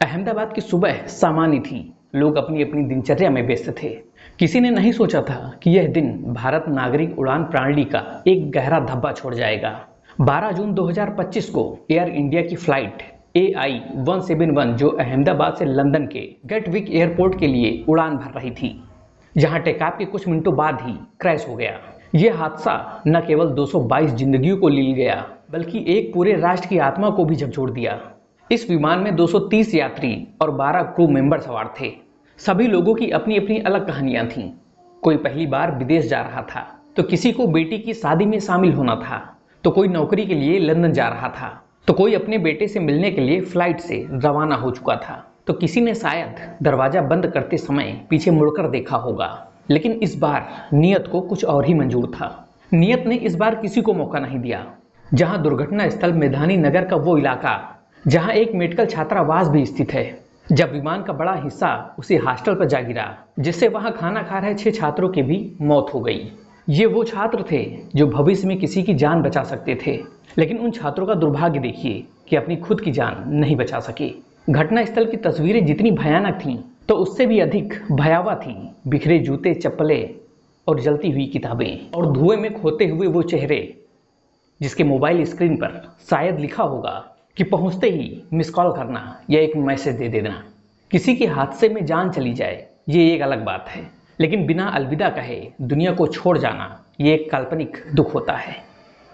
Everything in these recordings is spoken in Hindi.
अहमदाबाद की सुबह सामान्य थी। लोग अपनी अपनी दिनचर्या में व्यस्त थे। किसी ने नहीं सोचा था कि यह दिन भारत नागरिक उड़ान प्रणाली का एक गहरा धब्बा छोड़ जाएगा। 12 जून 2025 को एयर इंडिया की फ्लाइट AI 171 जो अहमदाबाद से लंदन के गेटविक एयरपोर्ट के लिए उड़ान भर रही थी, जहां टेकऑफ के कुछ मिनटों बाद ही क्रैश हो गया। यह हादसा न केवल 222 जिंदगियों को ले गया, बल्कि एक पूरे राष्ट्र की आत्मा को भी झकझोर दिया। इस विमान में 230 यात्री और 12 क्रू मेंबर सवार थे। सभी लोगों की अपनी अपनी अलग कहानियां थीं। कोई पहली बार विदेश जा रहा था, तो किसी को बेटी की शादी में शामिल होना था, तो कोई नौकरी के लिए लंदन जा रहा था, तो कोई अपने बेटे से मिलने के लिए फ्लाइट से रवाना हो चुका था, तो किसी ने शायद दरवाजा बंद करते समय पीछे मुड़कर देखा होगा। लेकिन इस बार नियत को कुछ और ही मंजूर था। नियत ने इस बार किसी को मौका नहीं दिया। जहां दुर्घटना स्थल मेधानी नगर का वो इलाका जहां एक मेडिकल छात्रावास भी स्थित है, जब विमान का बड़ा हिस्सा उसी हॉस्टल पर जा गिरा, जिससे वहां खाना खा रहे 6 छात्रों की भी मौत हो गई। ये वो छात्र थे जो भविष्य में किसी की जान बचा सकते थे, लेकिन उन छात्रों का दुर्भाग्य देखिए कि अपनी खुद की जान नहीं बचा सके। घटनास्थल की तस्वीरें जितनी भयानक थीं, तो उससे भी अधिक भयावह थीं। बिखरे जूते, चप्पलें और जलती हुई किताबें और धुएं में खोते हुए वो चेहरे, जिसके मोबाइल स्क्रीन पर शायद लिखा होगा कि पहुंचते ही मिस कॉल करना या एक मैसेज दे देना। किसी के हादसे में जान चली जाए ये एक अलग बात है, लेकिन बिना अलविदा कहे दुनिया को छोड़ जाना ये एक काल्पनिक दुख होता है।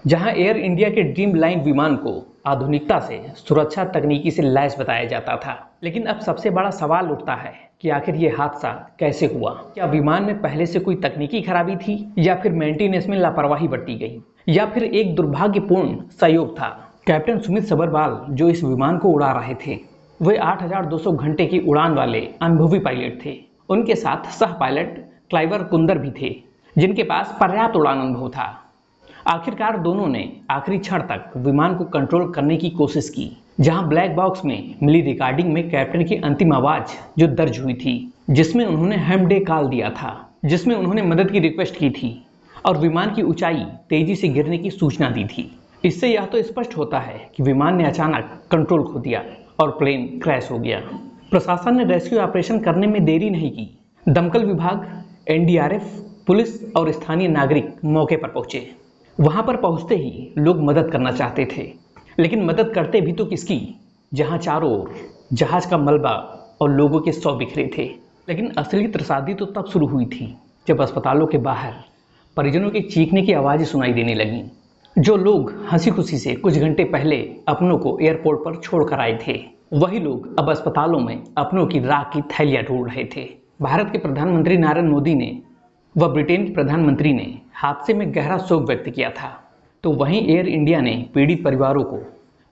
जहां एयर इंडिया के ड्रीम लाइन विमान को आधुनिकता से, सुरक्षा तकनीकी से लैस बताया जाता था, लेकिन अब सबसे बड़ा सवाल उठता है कि आखिर ये हादसा कैसे हुआ। क्या विमान में पहले से कोई तकनीकी खराबी थी, या फिर मेंटेनेंस में लापरवाही बरती गई, या फिर एक दुर्भाग्यपूर्ण संयोग था। कैप्टन सुमित सबरवाल जो इस विमान को उड़ा रहे थे, वे 8,200 घंटे की उड़ान वाले अनुभवी पायलट थे। उनके साथ सह पायलट क्लाइवर कुंदर भी थे, जिनके पास पर्याप्त उड़ान अनुभव था। आखिरकार दोनों ने आखिरी क्षण तक विमान को कंट्रोल करने की कोशिश की। जहां ब्लैक बॉक्स में मिली रिकॉर्डिंग में कैप्टन की अंतिम आवाज जो दर्ज हुई थी, जिसमें उन्होंने हैम डे कॉल दिया था, जिसमें उन्होंने मदद की रिक्वेस्ट की थी और विमान की ऊंचाई तेजी से गिरने की सूचना दी थी। इससे यह तो स्पष्ट होता है कि विमान ने अचानक कंट्रोल खो दिया और प्लेन क्रैश हो गया। प्रशासन ने रेस्क्यू ऑपरेशन करने में देरी नहीं की। दमकल विभाग, NDRF, पुलिस और स्थानीय नागरिक मौके पर पहुंचे। वहां पर पहुंचते ही लोग मदद करना चाहते थे, लेकिन मदद करते भी तो किसकी, जहां चारों ओर जहाज का मलबा और लोगों के शव बिखरे थे। लेकिन असली त्रसादी तो तब शुरू हुई थी जब अस्पतालों के बाहर परिजनों की चीखने की आवाज़ें सुनाई देने लगीं। जो लोग हंसी खुशी से कुछ घंटे पहले अपनों को एयरपोर्ट पर छोड़कर आए थे, वही लोग अब अस्पतालों में अपनों की राख की थैलियां ढूंढ रहे थे। भारत के प्रधानमंत्री नरेंद्र मोदी ने व ब्रिटेन के प्रधानमंत्री ने हादसे में गहरा शोक व्यक्त किया था, तो वहीं एयर इंडिया ने पीड़ित परिवारों को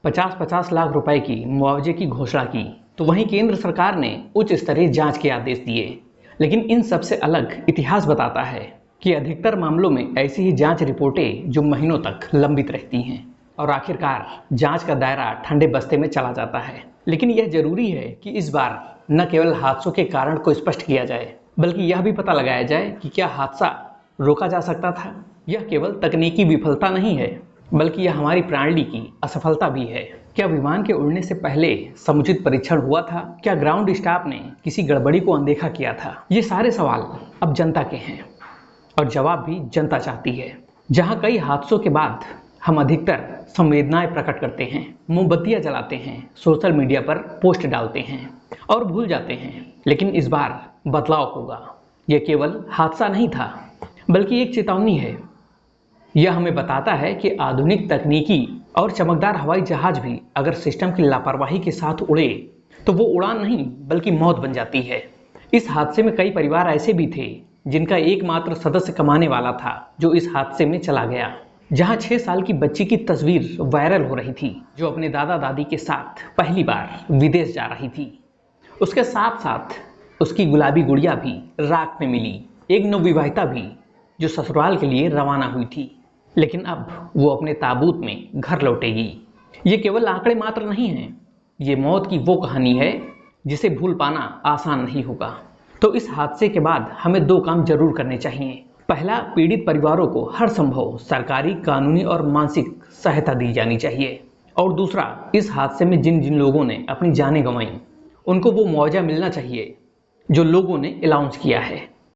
50-50 लाख रुपए की मुआवजे की घोषणा की, तो वहीं केंद्र सरकार ने उच्च स्तरीय जांच के आदेश दिए। लेकिन इन सबसे अलग इतिहास बताता है कि अधिकतर मामलों में ऐसी ही जांच रिपोर्टें जो महीनों तक लंबित रहती हैं और आखिरकार जांच का दायरा ठंडे बस्ते में चला जाता है। लेकिन यह जरूरी है कि इस बार न केवल हादसों के कारण को स्पष्ट किया जाए, बल्कि यह भी पता लगाया जाए कि क्या हादसा रोका जा सकता था। यह केवल तकनीकी विफलता नहीं है, बल्कि यह हमारी प्रणाली की असफलता भी है। क्या विमान के उड़ने से पहले समुचित परीक्षण हुआ था? क्या ग्राउंड स्टाफ ने किसी गड़बड़ी को अनदेखा किया था? ये सारे सवाल अब जनता के हैं और जवाब भी जनता चाहती है। जहां कई हादसों के बाद हम अधिकतर संवेदनाएं प्रकट करते हैं, मोमबत्तियां जलाते हैं, सोशल मीडिया पर पोस्ट डालते हैं और भूल जाते हैं, लेकिन इस बार बदलाव होगा। यह केवल हादसा नहीं था, बल्कि एक चेतावनी है। यह हमें बताता है कि आधुनिक तकनीकी और चमकदार हवाई जहाज भी अगर सिस्टम की लापरवाही के साथ उड़े तो वो उड़ान नहीं बल्कि मौत बन जाती है। इस हादसे में कई परिवार ऐसे भी थे जिनका एकमात्र सदस्य कमाने वाला था, जो इस हादसे में चला गया। जहां 6 साल की बच्ची की तस्वीर वायरल हो रही थी, जो अपने दादा दादी के साथ पहली बार विदेश जा रही थी। उसके साथ साथ उसकी गुलाबी गुड़िया भी राख में मिली, एक नवविवाहिता भी जो ससुराल के लिए रवाना हुई थी, लेकिन अब वो अपने ताबूत में घर लौटेगी। ये केवल आंकड़े मात्र नहीं हैं, ये मौत की वो कहानी है जिसे भूल पाना आसान नहीं होगा। तो इस हादसे के बाद हमें 2 काम जरूर करने चाहिए। पहला, पीड़ित परिवारों को हर संभव सरकारी, कानूनी और मानसिक सहायता दी जानी चाहिए। और दूसरा, इस हादसे में जिन जिन लोगों ने अपनी जानें गंवाई उनको वो मुआवजा मिलना चाहिए जो लोगों ने अनाउंस किया है।